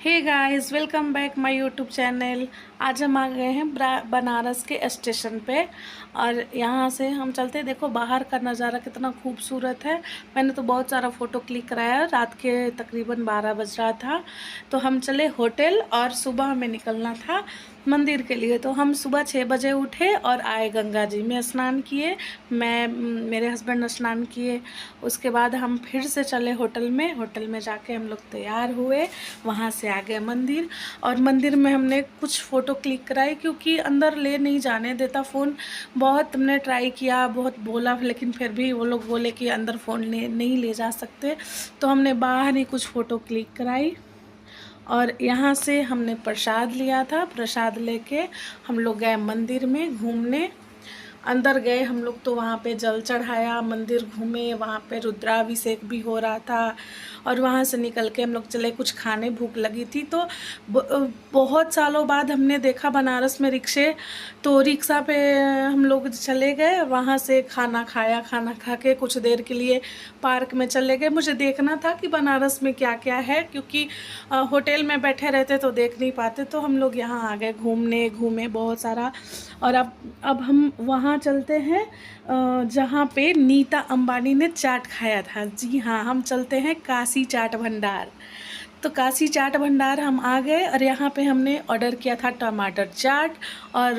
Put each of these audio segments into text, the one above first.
Hey guys, welcome back my YouTube channel. आज हम आ गए हैं बनारस के स्टेशन पे और यहाँ से हम चलते। देखो बाहर का नज़ारा कितना खूबसूरत है। मैंने तो बहुत सारा फ़ोटो क्लिक कराया। रात के तकरीबन 12 बज रहा था तो हम चले होटल और सुबह हमें निकलना था मंदिर के लिए। तो हम सुबह 6 बजे उठे और आए गंगा जी में स्नान किए। मेरे हस्बैंड स्नान किए। उसके बाद हम फिर से चले होटल में जाके हम लोग तैयार हुए। वहाँ से आ गए मंदिर और मंदिर में हमने कुछ फ़ोटो क्लिक कराई क्योंकि अंदर ले नहीं जाने देता फ़ोन। बहुत हमने ट्राई किया, बहुत बोला, लेकिन फिर भी वो लोग बोले कि अंदर फ़ोन नहीं ले जा सकते। तो हमने बाहर ही कुछ फ़ोटो क्लिक कराई और यहाँ से हमने प्रसाद लिया था। प्रसाद लेके हम लोग गए मंदिर में घूमने। अंदर गए हम लोग तो वहाँ पे जल चढ़ाया, मंदिर घूमे, वहाँ पे रुद्राभिषेक भी हो रहा था। और वहाँ से निकल के हम लोग चले कुछ खाने, भूख लगी थी तो बहुत सालों बाद हमने देखा बनारस में रिक्शे। तो रिक्शा पे हम लोग चले गए, वहाँ से खाना खाया। खाना खा के कुछ देर के लिए पार्क में चले गए। मुझे देखना था कि बनारस में क्या क्या है क्योंकि होटल में बैठे रहते तो देख नहीं पाते। तो हम लोग यहाँ आ गए, घूमे बहुत सारा। और अब हम वहाँ चलते हैं जहाँ पे नीता अंबानी ने चाट खाया था। जी हाँ, हम चलते हैं काशी चाट भंडार। तो काशी चाट भंडार हम आ गए और यहाँ पे हमने ऑर्डर किया था टमाटर चाट और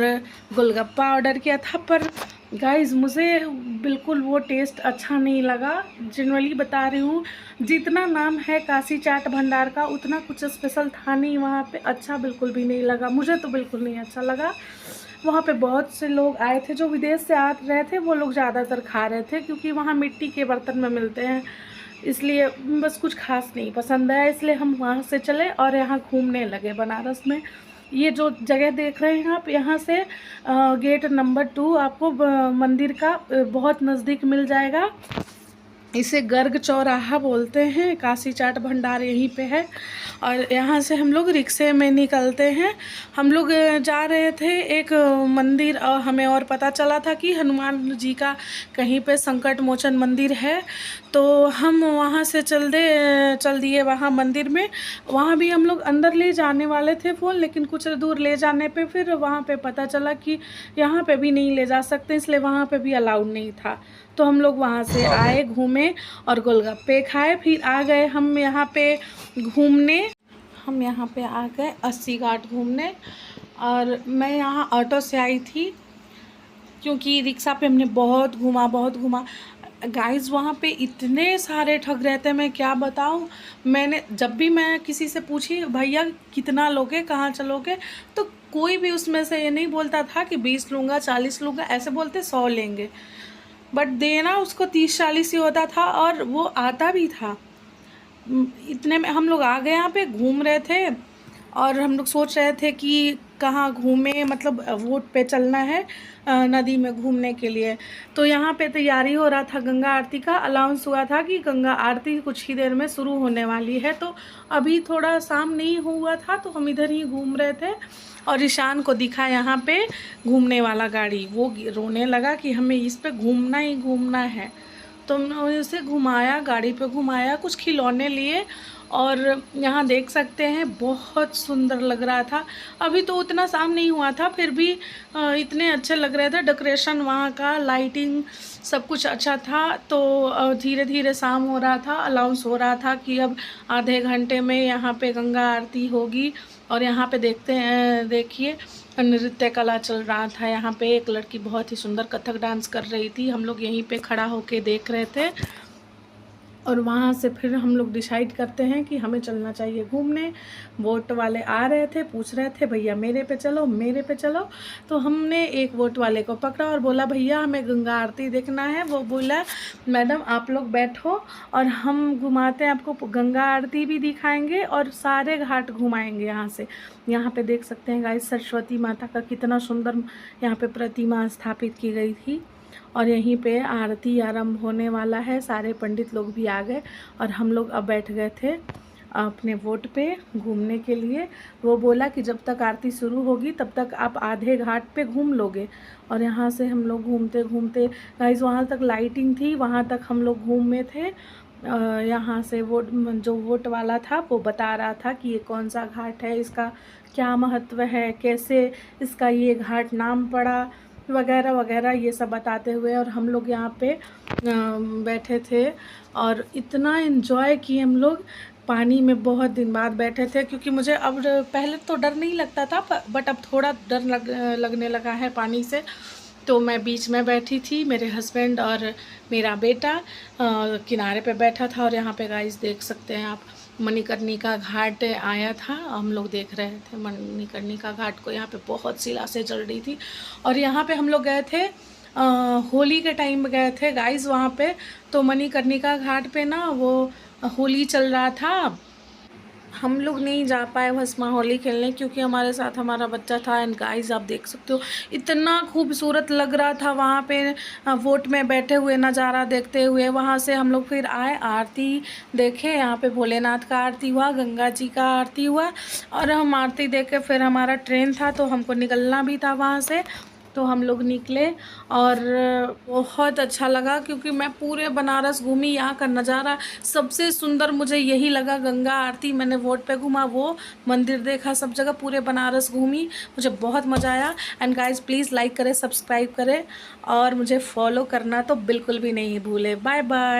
गोलगप्पा ऑर्डर किया था। पर गाइस मुझे बिल्कुल वो टेस्ट अच्छा नहीं लगा। जनरली बता रही हूँ, जितना नाम है काशी चाट भंडार का उतना कुछ स्पेशल था नहीं वहाँ पे। अच्छा बिल्कुल भी नहीं लगा, मुझे तो बिल्कुल नहीं अच्छा लगा। वहाँ पे बहुत से लोग आए थे जो विदेश से आ रहे थे, वो लोग ज़्यादातर खा रहे थे क्योंकि वहाँ मिट्टी के बर्तन में मिलते हैं, इसलिए बस कुछ खास नहीं पसंद आया। इसलिए हम वहाँ से चले और यहाँ घूमने लगे बनारस में। ये जो जगह देख रहे हैं आप, यहाँ से गेट नंबर 2 आपको मंदिर का बहुत नज़दीक मिल जाएगा। इसे गर्ग चौराहा बोलते हैं। काशी चाट भंडार यहीं पे है। और यहाँ से हम लोग रिक्शे में निकलते हैं। हम लोग जा रहे थे एक मंदिर और हमें और पता चला था कि हनुमान जी का कहीं पे संकट मोचन मंदिर है। तो हम वहाँ से चल दिए वहाँ मंदिर में। वहाँ भी हम लोग अंदर ले जाने वाले थे फ़ोन, लेकिन कुछ दूर ले जाने पे फिर वहाँ पे पता चला कि यहाँ पे भी नहीं ले जा सकते, इसलिए वहाँ पे भी अलाउड नहीं था। तो हम लोग वहाँ से आए, घूमे और गोलगप्पे खाए। फिर आ गए हम यहाँ पे घूमने। हम यहाँ पे आ गए 80 घाट घूमने। और मैं यहाँ ऑटो से आई थी क्योंकि रिक्शा पे हमने बहुत घूमा। गाइस वहाँ पे इतने सारे ठग रहते हैं, मैं क्या बताऊँ। मैंने जब भी मैं किसी से पूछी भैया कितना लोगे, कहाँ चलोगे, तो कोई भी उसमें से ये नहीं बोलता था कि 20 लूँगा, 40 लूँगा, ऐसे बोलते 100 लेंगे। बट देना उसको 30-40 ही होता था और वो आता भी था। इतने में हम लोग आ गए। यहाँ पे घूम रहे थे और हम लोग सोच रहे थे कि कहाँ घूमें, मतलब वोट पे चलना है नदी में घूमने के लिए। तो यहाँ पे तैयारी हो रहा था, गंगा आरती का अनाउंस हुआ था कि गंगा आरती कुछ ही देर में शुरू होने वाली है। तो अभी थोड़ा शाम नहीं हुआ था तो हम इधर ही घूम रहे थे और ईशान को दिखा यहाँ पे घूमने वाला गाड़ी। वो रोने लगा कि हमें इस पे घूमना ही घूमना है। तो हमने उसे घुमाया, गाड़ी पे घुमाया, कुछ खिलौने लिए। और यहाँ देख सकते हैं बहुत सुंदर लग रहा था। अभी तो उतना शाम नहीं हुआ था, फिर भी इतने अच्छे लग रहे थे। डेकोरेशन वहाँ का, लाइटिंग, सब कुछ अच्छा था। तो धीरे धीरे शाम हो रहा था, अनाउंस हो रहा था कि अब आधे घंटे में यहाँ पे गंगा आरती होगी। और यहाँ पे देखते हैं, देखिए नृत्य कला चल रहा था। यहाँ पे एक लड़की बहुत ही सुंदर कथक डांस कर रही थी। हम लोग यहीं पे खड़ा होके देख रहे थे। और वहाँ से फिर हम लोग डिसाइड करते हैं कि हमें चलना चाहिए घूमने। वोट वाले आ रहे थे, पूछ रहे थे भैया मेरे पे चलो, मेरे पे चलो। तो हमने एक वोट वाले को पकड़ा और बोला भैया हमें गंगा आरती देखना है। वो बोला मैडम आप लोग बैठो और हम घुमाते हैं आपको, गंगा आरती भी दिखाएंगे और सारे घाट घुमाएंगे यहाँ से। यहाँ पे देख सकते हैं गाइस, सरस्वती माता का कितना सुंदर यहाँ पे प्रतिमा स्थापित की गई थी। और यहीं पे आरती आरंभ होने वाला है। सारे पंडित लोग भी आ गए और हम लोग अब बैठ गए थे अपने वोट पे घूमने के लिए। वो बोला कि जब तक आरती शुरू होगी तब तक आप आधे घाट पे घूम लोगे। और यहाँ से हम लोग घूमते घूमते गाइस, वहाँ तक लाइटिंग थी, वहाँ तक हम लोग घूमे थे। यहाँ से वोट जो वोट वाला था वो बता रहा था कि ये कौन सा घाट है, इसका क्या महत्व है, कैसे इसका ये घाट नाम पड़ा, वगैरह वगैरह ये सब बताते हुए। और हम लोग यहाँ पे बैठे थे और इतना इन्जॉय किए हम लोग। पानी में बहुत दिन बाद बैठे थे, क्योंकि मुझे अब पहले तो डर नहीं लगता था, बट अब थोड़ा डर लगने लगा है पानी से। तो मैं बीच में बैठी थी, मेरे हस्बैंड और मेरा बेटा किनारे पे बैठा था। और यहाँ पे गाइस देख सकते हैं आप, मणिकर्णिका घाट आया था, हम लोग देख रहे थे मणिकर्णिका घाट को। यहाँ पे बहुत सी लाशें जल रही थी। और यहाँ पे हम लोग गए थे होली के टाइम में गए थे गाइस वहाँ पे। तो मणिकर्णिका घाट पे ना वो होली चल रहा था। हम लोग नहीं जा पाए भस्मा होली खेलने, क्योंकि हमारे साथ हमारा बच्चा था। एंड गाइस आप देख सकते हो इतना खूबसूरत लग रहा था वहाँ पे वोट में बैठे हुए, नज़ारा देखते हुए। वहाँ से हम लोग फिर आए, आरती देखे। यहाँ पे भोलेनाथ का आरती हुआ, गंगा जी का आरती हुआ। और हम आरती देख के फिर हमारा ट्रेन था तो हमको निकलना भी था वहाँ से, तो हम लोग निकले। और बहुत अच्छा लगा, क्योंकि मैं पूरे बनारस घूमी। यहाँ का नज़ारा सबसे सुंदर मुझे यही लगा, गंगा आरती। मैंने वोट पे घूमा, वो मंदिर देखा, सब जगह पूरे बनारस घूमी, मुझे बहुत मज़ा आया। एंड गाइस प्लीज़ लाइक करें, सब्सक्राइब करें और मुझे फॉलो करना तो बिल्कुल भी नहीं भूले। Bye bye.